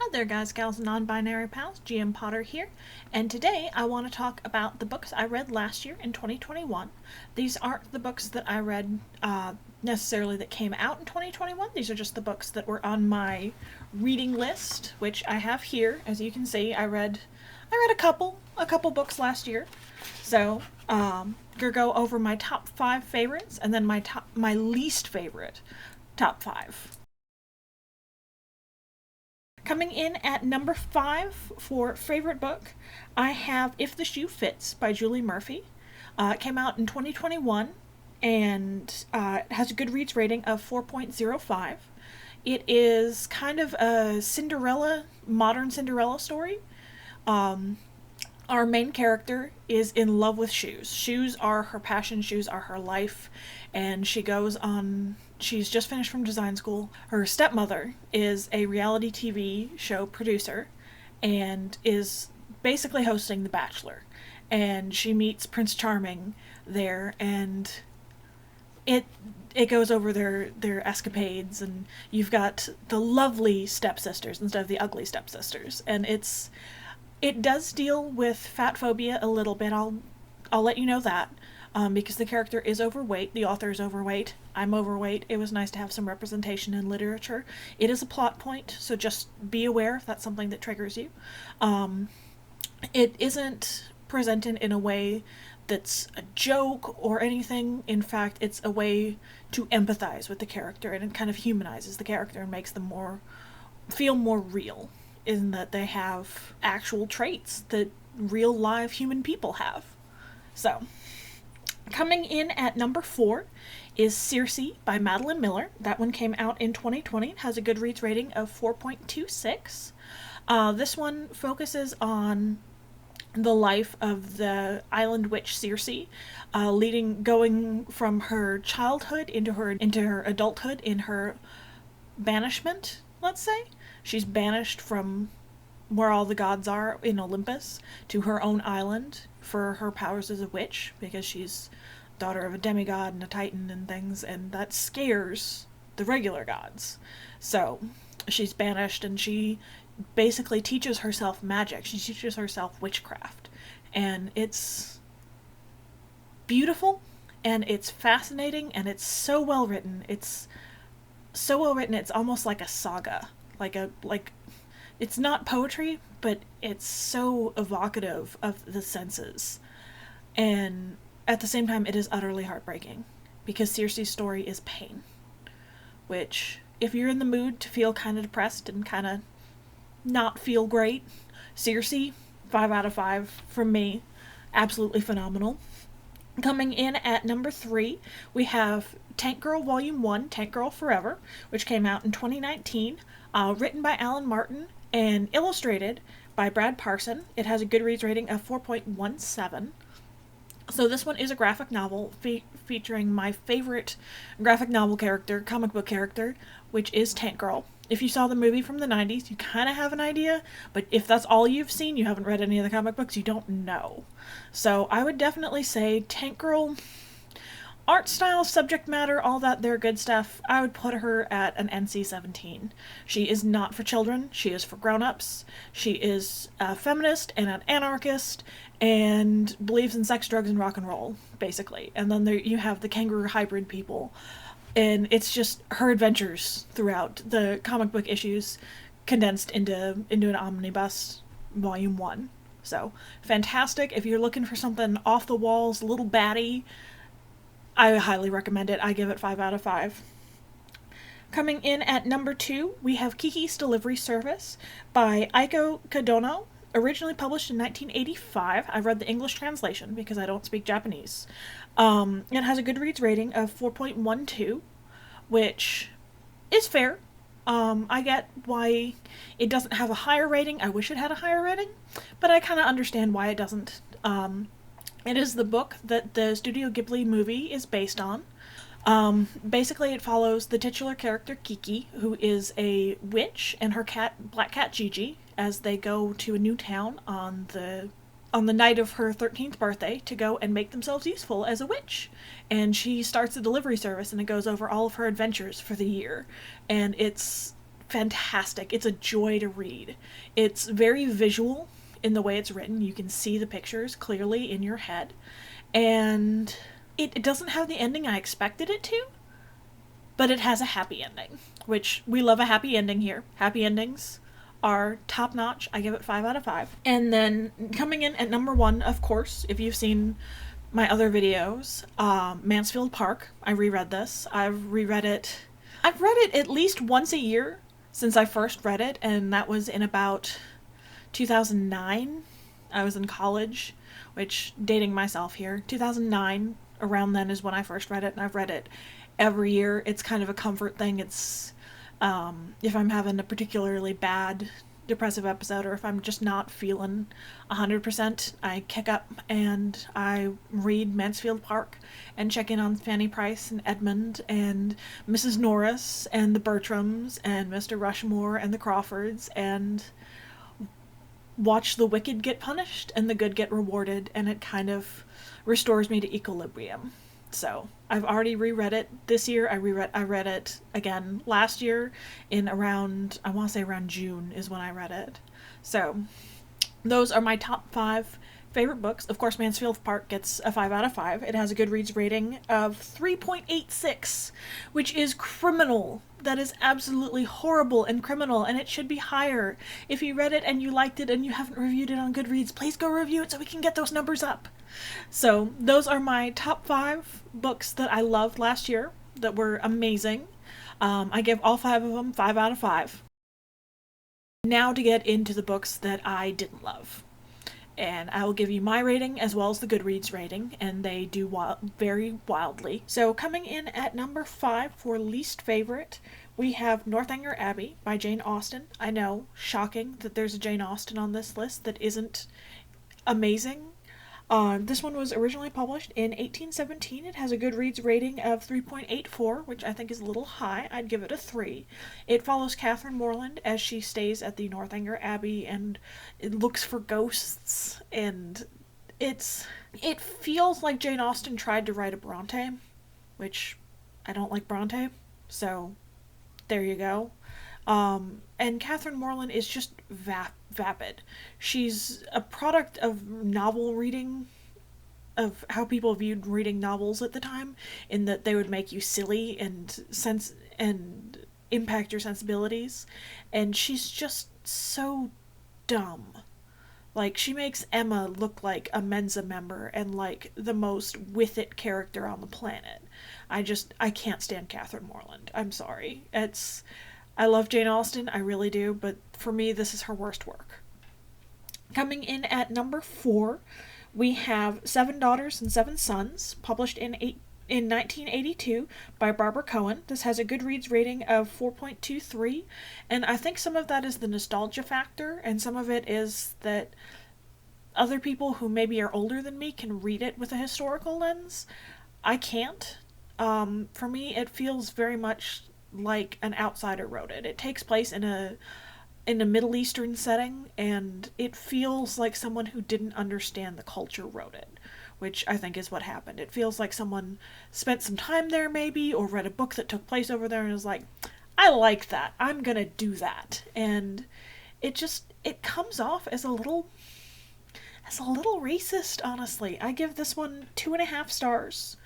Hi there guys, gals, and non-binary pals, GM Potter here, and today I want to talk about the books I read last year in 2021. These aren't the books that I read necessarily that came out in 2021, these are just the books that were on my reading list, which I have here. As you can see, I read a couple books last year, so gonna go over my top 5 favorites and then my least favorite top 5. Coming in at number 5 for favorite book, I have If the Shoe Fits by Julie Murphy. It came out in 2021 and it has a Goodreads rating of 4.05. It is kind of a modern Cinderella story. Our main character is in love with shoes. Shoes are her passion, shoes are her life, and she's just finished from design school. Her stepmother is a reality TV show producer and is basically hosting The Bachelor. And she meets Prince Charming there, and it goes over their escapades, and you've got the lovely stepsisters instead of the ugly stepsisters. And it does deal with fat phobia a little bit. I'll let you know that. Because the character is overweight, the author is overweight, I'm overweight. It was nice to have some representation in literature. It is a plot point, so just be aware if that's something that triggers you. It isn't presented in a way that's a joke or anything. In fact, it's a way to empathize with the character, and it kind of humanizes the character and makes them feel more real, in that they have actual traits that real live human people have. So, coming in at number 4 is Circe by Madeline Miller. That one came out in 2020. It has a Goodreads rating of 4.26. This one focuses on the life of the island witch Circe, going from her childhood into her adulthood in her banishment, let's say. She's banished from where all the gods are in Olympus to her own island for her powers as a witch, because she's daughter of a demigod and a titan and things, and that scares the regular gods. So she's banished, and she basically teaches herself magic. She teaches herself witchcraft, and it's beautiful, and it's fascinating, and it's so well written. It's almost like a saga. It's not poetry, but it's so evocative of the senses. And at the same time, it is utterly heartbreaking, because Circe's story is pain. Which, if you're in the mood to feel kind of depressed and kind of not feel great, Circe, 5 out of 5 from me. Absolutely phenomenal. Coming in at number 3, we have Tank Girl Volume 1, Tank Girl Forever, which came out in 2019, written by Alan Martin and illustrated by Brad Parson. It has a Goodreads rating of 4.17. So this one is a graphic novel featuring my favorite graphic novel character, comic book character, which is Tank Girl. If you saw the movie from the 90s, you kind of have an idea, but if that's all you've seen, you haven't read any of the comic books, you don't know. So I would definitely say Tank Girl, art style, subject matter, all that there good stuff, I would put her at an NC-17. She is not for children, she is for grown-ups. She is a feminist and an anarchist and believes in sex, drugs, and rock and roll, basically. And then you have the kangaroo hybrid people. And it's just her adventures throughout the comic book issues condensed into an omnibus volume 1. So, fantastic. If you're looking for something off the walls, a little batty, I highly recommend it. I give it 5 out of 5. Coming in at number 2, we have Kiki's Delivery Service by Aiko Kadono. Originally published in 1985. I read the English translation because I don't speak Japanese. It has a Goodreads rating of 4.12, which is fair. I get why it doesn't have a higher rating. I wish it had a higher rating, but I kind of understand why it doesn't. It is the book that the Studio Ghibli movie is based on. Basically, it follows the titular character Kiki, who is a witch, and her black cat Gigi, as they go to a new town on the night of her 13th birthday to go and make themselves useful as a witch. And she starts a delivery service, and it goes over all of her adventures for the year. And it's fantastic. It's a joy to read. It's very visual in the way it's written. You can see the pictures clearly in your head. And it doesn't have the ending I expected it to, but it has a happy ending, which we love a happy ending here. Happy endings are top notch. I give it 5 out of 5. And then coming in at number 1, of course, if you've seen my other videos, Mansfield Park. I reread this. I've read it at least once a year since I first read it, and that was in about 2009. I was in college, which, dating myself here, 2009, around then is when I first read it, and I've read it every year. It's kind of a comfort thing. It's, if I'm having a particularly bad depressive episode, or if I'm just not feeling 100%, I kick up and I read Mansfield Park and check in on Fanny Price and Edmund and Mrs. Norris and the Bertrams and Mr. Rushmore and the Crawfords, and watch the wicked get punished and the good get rewarded, and it kind of restores me to equilibrium. So I've already reread it this year. I read it again last year in around, I want to say around June is when I read it. So those are my top 5 favorite books. Of course, Mansfield Park gets a 5 out of 5. It has a Goodreads rating of 3.86, which is criminal. That is absolutely horrible and criminal, and it should be higher. If you read it and you liked it and you haven't reviewed it on Goodreads, please go review it so we can get those numbers up. So those are my top 5 books that I loved last year that were amazing. I give all 5 of them 5 out of 5. Now to get into the books that I didn't love. And I will give you my rating as well as the Goodreads rating, and they do vary wildly. So coming in at number 5 for least favorite, we have Northanger Abbey by Jane Austen. I know, shocking that there's a Jane Austen on this list that isn't amazing. This one was originally published in 1817. It has a Goodreads rating of 3.84, which I think is a little high. I'd give it a 3. It follows Catherine Morland as she stays at the Northanger Abbey and it looks for ghosts, and it feels like Jane Austen tried to write a Bronte, which I don't like Bronte, so there you go. And Catherine Morland is just vapid. She's a product of novel reading, of how people viewed reading novels at the time, in that they would make you silly and impact your sensibilities, and she's just so dumb. Like, she makes Emma look like a Mensa member and like the most with it character on the planet. I can't stand Catherine Morland. I'm sorry. I love Jane Austen, I really do, but for me, this is her worst work. Coming in at number 4, we have 7 Daughters and 7 Sons, published in 1982 by Barbara Cohen. This has a Goodreads rating of 4.23, and I think some of that is the nostalgia factor, and some of it is that other people who maybe are older than me can read it with a historical lens. I can't. For me, it feels very much like an outsider wrote it. It takes place in a Middle Eastern setting, and it feels like someone who didn't understand the culture wrote it, which I think is what happened. It feels like someone spent some time there maybe, or read a book that took place over there and was like, I like that, I'm gonna do that. And it comes off as a little racist, honestly. I give this one 2.5 stars.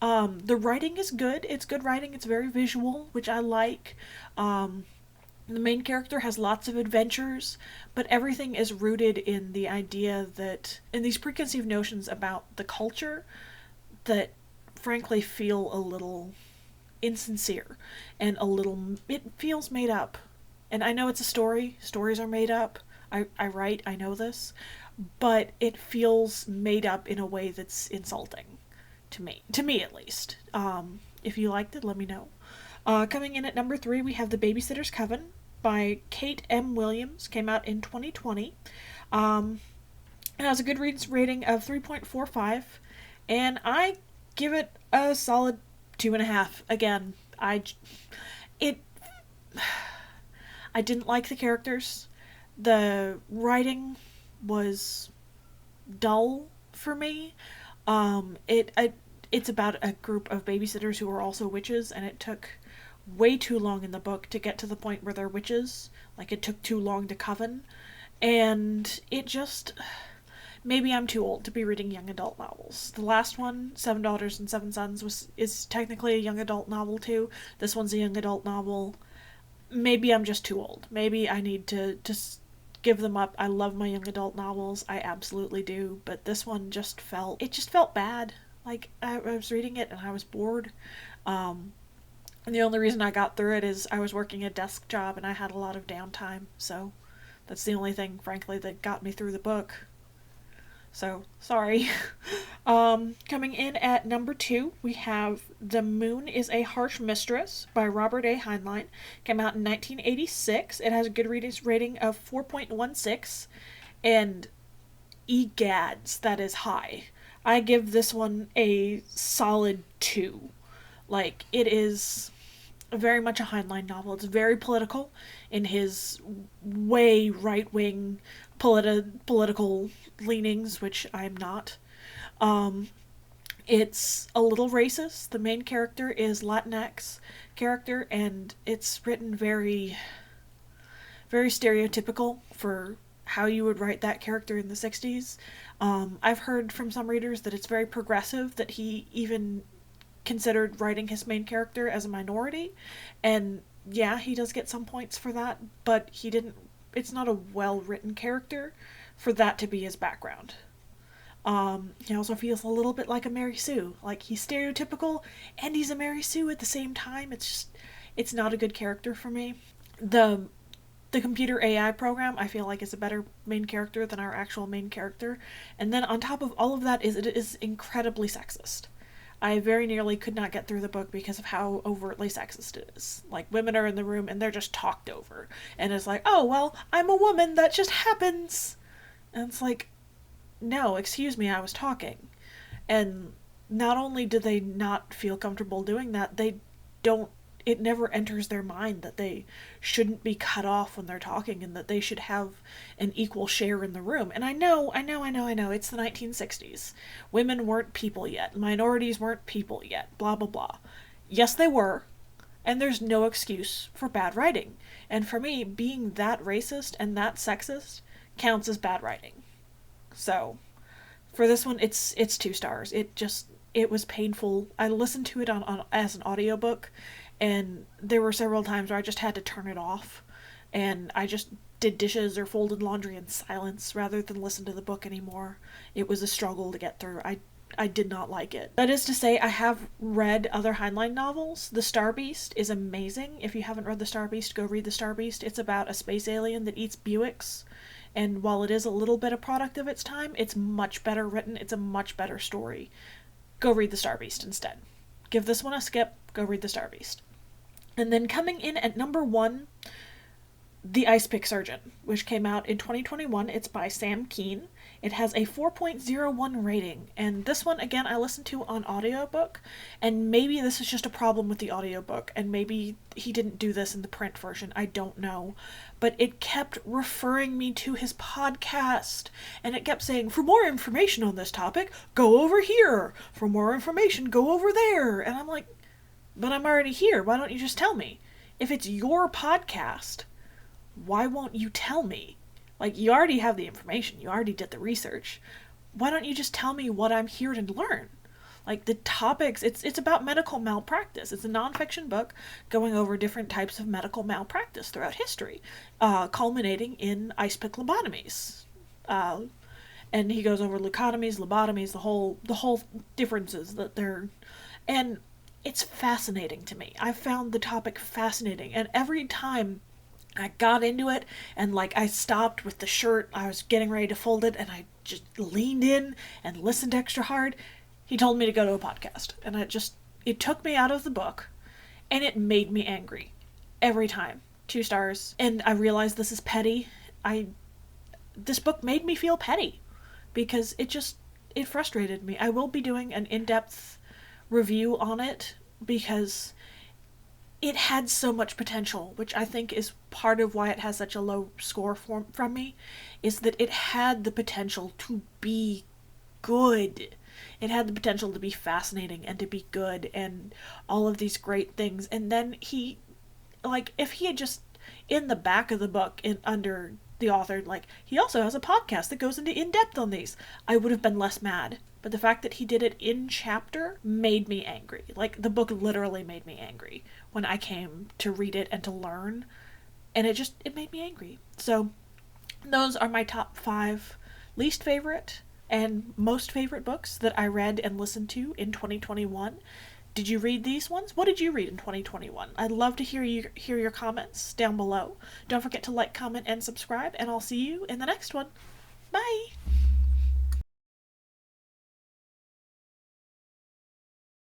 The writing is good. It's good writing. It's very visual, which I like. The main character has lots of adventures, but everything is rooted in the idea that, in these preconceived notions about the culture that frankly feel a little insincere and it feels made up. And I know it's a story. Stories are made up. I write, I know this, but it feels made up in a way that's insulting. To me at least. If you liked it, let me know. Coming in at number 3, we have The Babysitter's Coven by Kate M. Williams. Came out in 2020. It has a Goodreads rating of 3.45, and I give it a solid 2.5. Again, I didn't like the characters. The writing was dull for me. It's about a group of babysitters who are also witches, and it took way too long in the book to get to the point where they're witches. Like, it took too long to coven. And it just... Maybe I'm too old to be reading young adult novels. The last one, Seven Daughters and Seven Sons, is technically a young adult novel too. This one's a young adult novel. Maybe I'm just too old. Maybe I need to just give them up. I love my young adult novels. I absolutely do. But this one just felt bad. Like, I was reading it and I was bored. And the only reason I got through it is I was working a desk job and I had a lot of downtime. So that's the only thing, frankly, that got me through the book. So, sorry. Coming in at number 2, we have The Moon is a Harsh Mistress by Robert A. Heinlein. Came out in 1986. It has a Goodreads rating of 4.16. And egads, that is high. I give this one a solid 2. Like, it is very much a Heinlein novel. It's very political in his way right-wing political leanings, which I'm not. It's a little racist. The main character is Latinx character, and it's written very, very stereotypical for how you would write that character in the 60s. I've heard from some readers that it's very progressive, that he even considered writing his main character as a minority, and yeah, he does get some points for that, but it's not a well-written character for that to be his background. He also feels a little bit like a Mary Sue. Like, he's stereotypical and he's a Mary Sue at the same time. It's not a good character for me. The computer AI program, I feel like, is a better main character than our actual main character. And then on top of all of that it is incredibly sexist. I very nearly could not get through the book because of how overtly sexist it is. Like, women are in the room and they're just talked over. And it's like, oh, well, I'm a woman, that just happens. And it's like, no, excuse me, I was talking. And not only do they not feel comfortable doing that, it never enters their mind that they shouldn't be cut off when they're talking and that they should have an equal share in the room. And I know, it's the 1960s. Women weren't people yet. Minorities weren't people yet. Blah, blah, blah. Yes, they were. And there's no excuse for bad writing. And for me, being that racist and that sexist counts as bad writing. So, for this one, it's 2 stars. It was painful. I listened to it on as an audiobook, and there were several times where I just had to turn it off, and I just did dishes or folded laundry in silence rather than listen to the book anymore. It was a struggle to get through. I did not like it. That is to say, I have read other Heinlein novels. The Star Beast is amazing. If you haven't read The Star Beast, go read The Star Beast. It's about a space alien that eats Buicks, and while it is a little bit a product of its time, it's much better written. It's a much better story. Go read The Star Beast instead. Give this one a skip. Go read The Star Beast. And then coming in at number 1, The Ice Pick Surgeon, which came out in 2021. It's by Sam Keane. It has a 4.01 rating, and this one, again, I listened to on audiobook, and maybe this is just a problem with the audiobook, and maybe he didn't do this in the print version, I don't know, but it kept referring me to his podcast, and it kept saying, for more information on this topic, go over here, for more information, go over there, and I'm like, but I'm already here, why don't you just tell me? If it's your podcast, why won't you tell me? Like, you already have the information. You already did the research. Why don't you just tell me what I'm here to learn? Like, the topics, it's about medical malpractice. It's a nonfiction book going over different types of medical malpractice throughout history, culminating in ice pick lobotomies. And he goes over leucotomies, lobotomies, the whole differences that they're... And it's fascinating to me. I found the topic fascinating. And every time I got into it, and like, I stopped with the shirt, I was getting ready to fold it, and I just leaned in and listened extra hard. He told me to go to a podcast, and it took me out of the book, and it made me angry. Every time. 2 stars. And I realized this is petty. This book made me feel petty, because it frustrated me. I will be doing an in-depth review on it, because it had so much potential, which I think is part of why it has such a low score from me, is that it had the potential to be good. It had the potential to be fascinating and to be good and all of these great things. And then he, like, if he had just, in the back of the book, under the author, like, he also has a podcast that goes into in-depth on these, I would have been less mad. But the fact that he did it in chapter made me angry. Like, the book literally made me angry when I came to read it and to learn. And it made me angry. So, those are my top 5 least favorite and most favorite books that I read and listened to in 2021. Did you read these ones? What did you read in 2021? I'd love to hear your comments down below. Don't forget to like, comment, and subscribe, and I'll see you in the next one. Bye!